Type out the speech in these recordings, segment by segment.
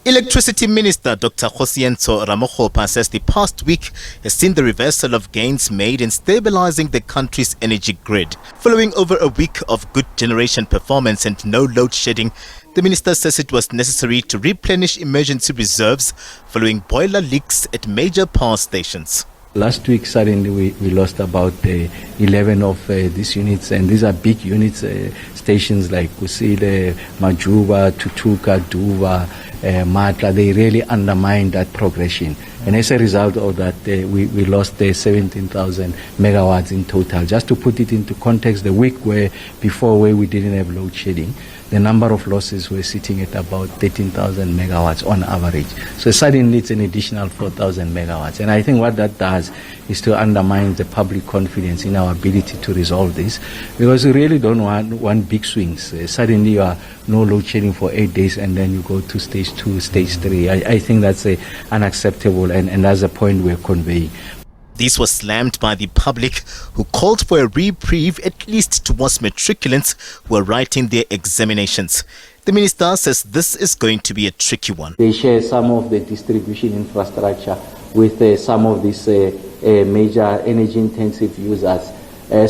Electricity Minister Dr. Kgosientsho Ramokgopa says the past week has seen the reversal of gains made in stabilizing the country's energy grid. Following over a week of good generation performance and no load shedding, the minister says it was necessary to replenish emergency reserves following boiler leaks at major power stations. Last week, suddenly we lost about 11 of these units, and these are big units, stations like Kusile, Majuba, Tutuka, Duva, Matla. They really undermined that progression. And as a result of that, we lost 17,000 megawatts in total. Just to put it into context, the week before we didn't have load shedding, the number of losses were sitting at about 13,000 megawatts on average. So suddenly it's an additional 4,000 megawatts. And I think what that does is to undermine the public confidence in our ability to resolve this, because we really don't want big swings. Suddenly you are no load shedding for 8 days and then you go to stage 2, stage 3. I think that's unacceptable, and that's the point we're conveying. This was slammed by the public, who called for a reprieve at least towards matriculants who are writing their examinations. The minister says this is going to be a tricky one. They share some of the distribution infrastructure with some of these major energy-intensive users.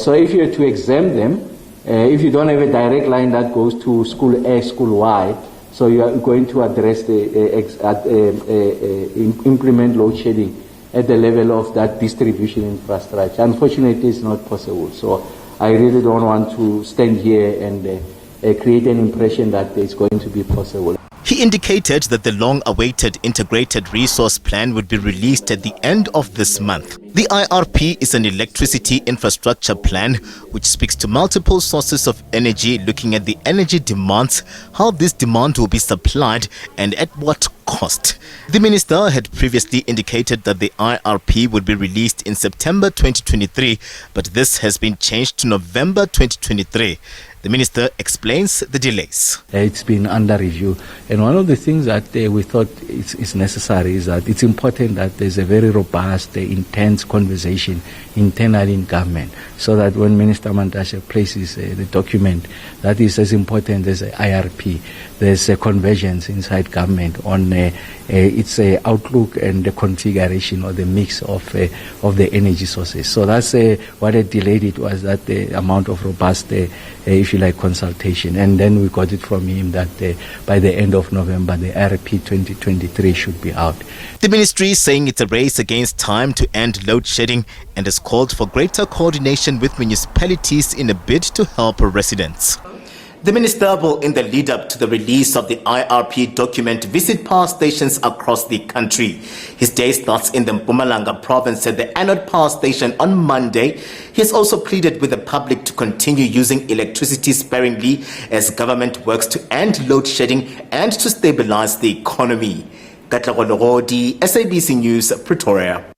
So if you are to exempt them, if you don't have a direct line that goes to school A, school Y, so you are going to address implement load shedding at the level of that distribution infrastructure. Unfortunately, it's not possible. So I really don't want to stand here and create an impression that it's going to be possible. He indicated that the long-awaited integrated resource plan would be released at the end of this month. The IRP is an electricity infrastructure plan which speaks to multiple sources of energy, looking at the energy demands, how this demand will be supplied, and at what cost. The minister had previously indicated that the IRP would be released in September 2023, but this has been changed to November 2023. The minister explains the delays. It's been under review, and one of the things that we thought is necessary is that it's important that there's a very robust, intense conversation internally in government, so that when Minister Mantashe places the document that is as important as the IRP, there's a convergence inside government on its outlook and the configuration or the mix of the energy sources. So that's what had delayed it, was that the amount of robust, if you like, consultation. And then we got it from him that by the end of November, the IRP 2023 should be out. The ministry is saying it's a race against time to end load shedding and has called for greater coordination with municipalities in a bid to help residents. The minister will, in the lead-up to the release of the IRP document, visit power stations across the country. His day starts in the Mpumalanga province at the Anode Power Station on Monday. He has also pleaded with the public to continue using electricity sparingly as government works to end load shedding and to stabilize the economy. Katlego Logodi, SABC News, Pretoria.